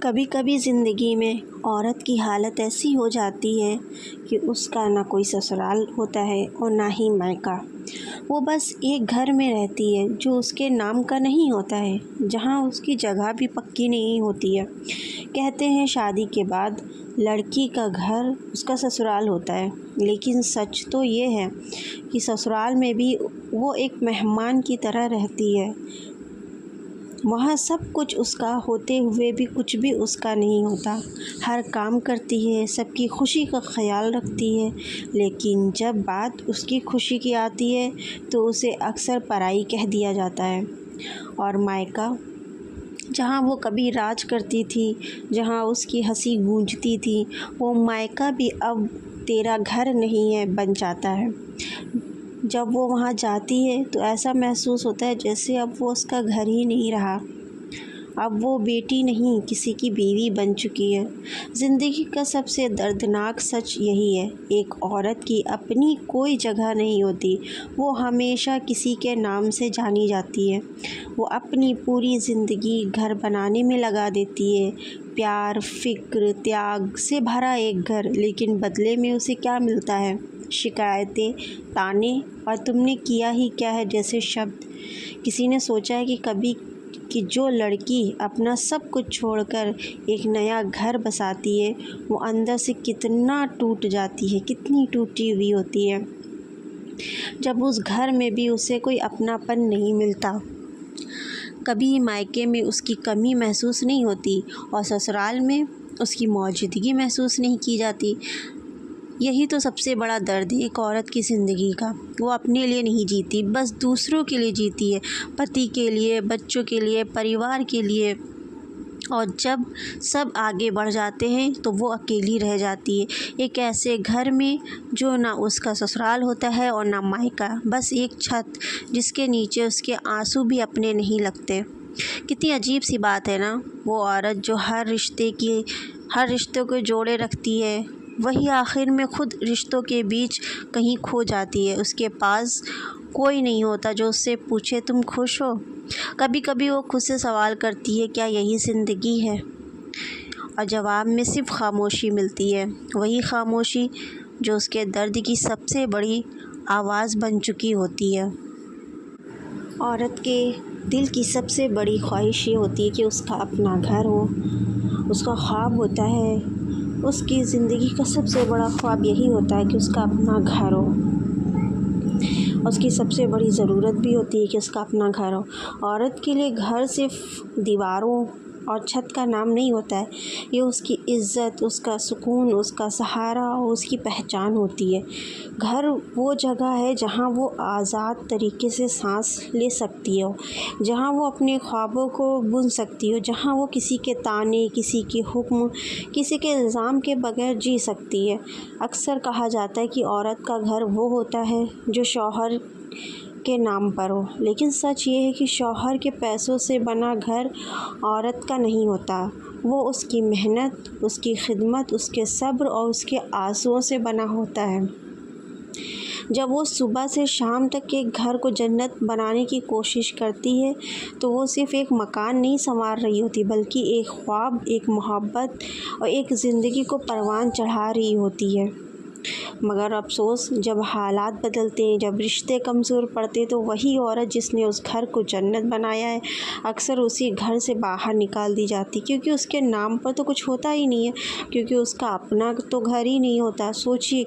کبھی کبھی زندگی میں عورت کی حالت ایسی ہو جاتی ہے کہ اس کا نہ کوئی سسرال ہوتا ہے اور نہ ہی مائکہ۔ وہ بس ایک گھر میں رہتی ہے جو اس کے نام کا نہیں ہوتا ہے، جہاں اس کی جگہ بھی پکی نہیں ہوتی ہے۔ کہتے ہیں شادی کے بعد لڑکی کا گھر اس کا سسرال ہوتا ہے، لیکن سچ تو یہ ہے کہ سسرال میں بھی وہ ایک مہمان کی طرح رہتی ہے۔ وہاں سب کچھ اس کا ہوتے ہوئے بھی کچھ بھی اس کا نہیں ہوتا۔ ہر کام کرتی ہے، سب کی خوشی کا خیال رکھتی ہے، لیکن جب بات اس کی خوشی کی آتی ہے تو اسے اکثر پرائی کہہ دیا جاتا ہے۔ اور مائکہ، جہاں وہ کبھی راج کرتی تھی، جہاں اس کی ہنسی گونجتی تھی، وہ مائکہ بھی اب تیرا گھر نہیں ہے بن جاتا ہے۔ جب وہ وہاں جاتی ہے تو ایسا محسوس ہوتا ہے جیسے اب وہ اس کا گھر ہی نہیں رہا، اب وہ بیٹی نہیں کسی کی بیوی بن چکی ہے۔ زندگی کا سب سے دردناک سچ یہی ہے، ایک عورت کی اپنی کوئی جگہ نہیں ہوتی، وہ ہمیشہ کسی کے نام سے جانی جاتی ہے۔ وہ اپنی پوری زندگی گھر بنانے میں لگا دیتی ہے، پیار، فکر، تیاگ سے بھرا ایک گھر، لیکن بدلے میں اسے کیا ملتا ہے؟ شکایتیں، طعنے اور تم نے کیا ہی کیا ہے جیسے شبد۔ کسی نے سوچا ہے کہ کبھی کہ جو لڑکی اپنا سب کچھ چھوڑ کر ایک نیا گھر بساتی ہے، وہ اندر سے کتنا ٹوٹ جاتی ہے، کتنی ٹوٹی ہوئی ہوتی ہے، جب اس گھر میں بھی اسے کوئی اپناپن نہیں ملتا۔ کبھی مائکے میں اس کی کمی محسوس نہیں ہوتی اور سسرال میں اس کی موجودگی محسوس نہیں کی جاتی۔ یہی تو سب سے بڑا درد ہے ایک عورت کی زندگی کا۔ وہ اپنے لیے نہیں جیتی، بس دوسروں کے لیے جیتی ہے، پتی کے لیے، بچوں کے لیے، پریوار کے لیے، اور جب سب آگے بڑھ جاتے ہیں تو وہ اکیلی رہ جاتی ہے ایک ایسے گھر میں جو نہ اس کا سسرال ہوتا ہے اور نہ مائکہ، بس ایک چھت جس کے نیچے اس کے آنسو بھی اپنے نہیں لگتے۔ کتنی عجیب سی بات ہے نا، وہ عورت جو ہر رشتے کو جوڑے رکھتی ہے، وہی آخر میں خود رشتوں کے بیچ کہیں کھو جاتی ہے۔ اس کے پاس کوئی نہیں ہوتا جو اس سے پوچھے تم خوش ہو؟ کبھی کبھی وہ خود سے سوال کرتی ہے کیا یہی زندگی ہے؟ اور جواب میں صرف خاموشی ملتی ہے، وہی خاموشی جو اس کے درد کی سب سے بڑی آواز بن چکی ہوتی ہے۔ عورت کے دل کی سب سے بڑی خواہش یہ ہوتی ہے کہ اس کا اپنا گھر ہو، اس کا خواب ہوتا ہے، اس کی زندگی کا سب سے بڑا خواب یہی ہوتا ہے کہ اس کا اپنا گھر ہو۔ اس کی سب سے بڑی ضرورت بھی ہوتی ہے کہ اس کا اپنا گھر ہو۔ عورت کے لیے گھر صرف دیواروں اور چھت کا نام نہیں ہوتا ہے، یہ اس کی عزت، اس کا سکون، اس کا سہارا اور اس کی پہچان ہوتی ہے۔ گھر وہ جگہ ہے جہاں وہ آزاد طریقے سے سانس لے سکتی ہو، جہاں وہ اپنے خوابوں کو بن سکتی ہو، جہاں وہ کسی کے طعنے، کسی کے حکم، کسی کے الزام کے بغیر جی سکتی ہے۔ اکثر کہا جاتا ہے کہ عورت کا گھر وہ ہوتا ہے جو شوہر کے نام پر ہو، لیکن سچ یہ ہے کہ شوہر کے پیسوں سے بنا گھر عورت کا نہیں ہوتا، وہ اس کی محنت، اس کی خدمت، اس کے صبر اور اس کے آنسوؤں سے بنا ہوتا ہے۔ جب وہ صبح سے شام تک ایک گھر کو جنت بنانے کی کوشش کرتی ہے تو وہ صرف ایک مکان نہیں سنوار رہی ہوتی، بلکہ ایک خواب، ایک محبت اور ایک زندگی کو پروان چڑھا رہی ہوتی ہے۔ مگر افسوس، جب حالات بدلتے ہیں، جب رشتے کمزور پڑتے تو وہی عورت جس نے اس گھر کو جنت بنایا ہے اکثر اسی گھر سے باہر نکال دی جاتی، کیونکہ اس کے نام پر تو کچھ ہوتا ہی نہیں ہے، کیونکہ اس کا اپنا تو گھر ہی نہیں ہوتا۔ سوچیے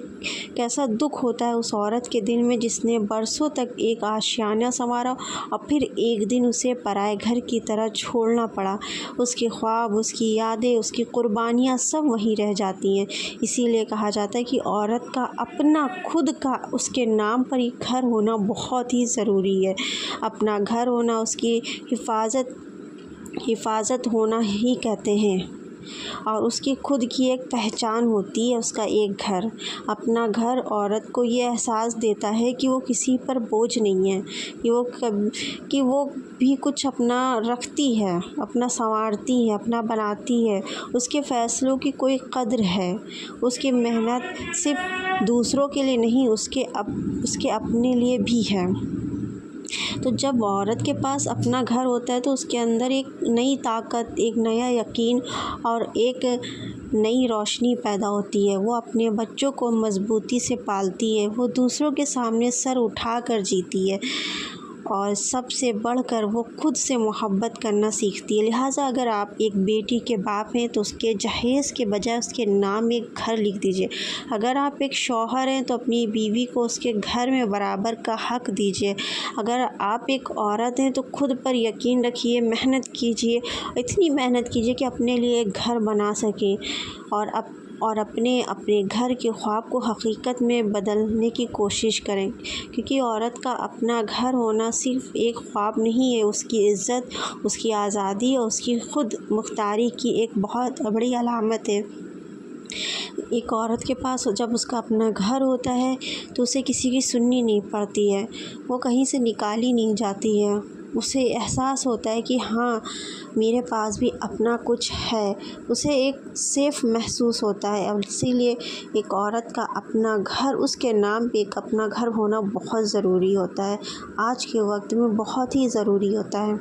کیسا دکھ ہوتا ہے اس عورت کے دل میں جس نے برسوں تک ایک آشیانہ سنوارا اور پھر ایک دن اسے پرائے گھر کی طرح چھوڑنا پڑا۔ اس کے خواب، اس کی یادیں، اس کی قربانیاں سب وہیں رہ جاتی ہیں۔ اسی لیے کہا جاتا ہے کہ عورت کا اپنا خود کا اس کے نام پر ایک گھر ہونا بہت ہی ضروری ہے۔ اپنا گھر ہونا اس کی حفاظت ہونا ہی کہتے ہیں، اور اس کی خود کی ایک پہچان ہوتی ہے، اس کا ایک گھر۔ اپنا گھر عورت کو یہ احساس دیتا ہے کہ وہ کسی پر بوجھ نہیں ہے، کہ وہ بھی کچھ اپنا رکھتی ہے، اپنا سنوارتی ہے، اپنا بناتی ہے، اس کے فیصلوں کی کوئی قدر ہے، اس کی محنت صرف دوسروں کے لیے نہیں، اس کے اپنے لیے بھی ہے۔ تو جب عورت کے پاس اپنا گھر ہوتا ہے تو اس کے اندر ایک نئی طاقت، ایک نیا یقین اور ایک نئی روشنی پیدا ہوتی ہے۔ وہ اپنے بچوں کو مضبوطی سے پالتی ہے، وہ دوسروں کے سامنے سر اٹھا کر جیتی ہے، اور سب سے بڑھ کر وہ خود سے محبت کرنا سیکھتی ہے۔ لہٰذا اگر آپ ایک بیٹی کے باپ ہیں تو اس کے جہیز کے بجائے اس کے نام ایک گھر لکھ دیجیے۔ اگر آپ ایک شوہر ہیں تو اپنی بیوی کو اس کے گھر میں برابر کا حق دیجیے۔ اگر آپ ایک عورت ہیں تو خود پر یقین رکھیے، محنت کیجیے، اتنی محنت کیجیے کہ اپنے لیے ایک گھر بنا سکیں، اور اپنے گھر کے خواب کو حقیقت میں بدلنے کی کوشش کریں، کیونکہ عورت کا اپنا گھر ہونا صرف ایک خواب نہیں ہے، اس کی عزت، اس کی آزادی اور اس کی خود مختاری کی ایک بہت بڑی علامت ہے۔ ایک عورت کے پاس جب اس کا اپنا گھر ہوتا ہے تو اسے کسی کی سننی نہیں پڑتی ہے، وہ کہیں سے نکالی نہیں جاتی ہے، اسے احساس ہوتا ہے کہ ہاں میرے پاس بھی اپنا کچھ ہے، اسے ایک سیف محسوس ہوتا ہے۔ اور اسی لیے ایک عورت کا اپنا گھر، اس کے نام پہ ایک اپنا گھر ہونا بہت ضروری ہوتا ہے، آج کے وقت میں بہت ہی ضروری ہوتا ہے۔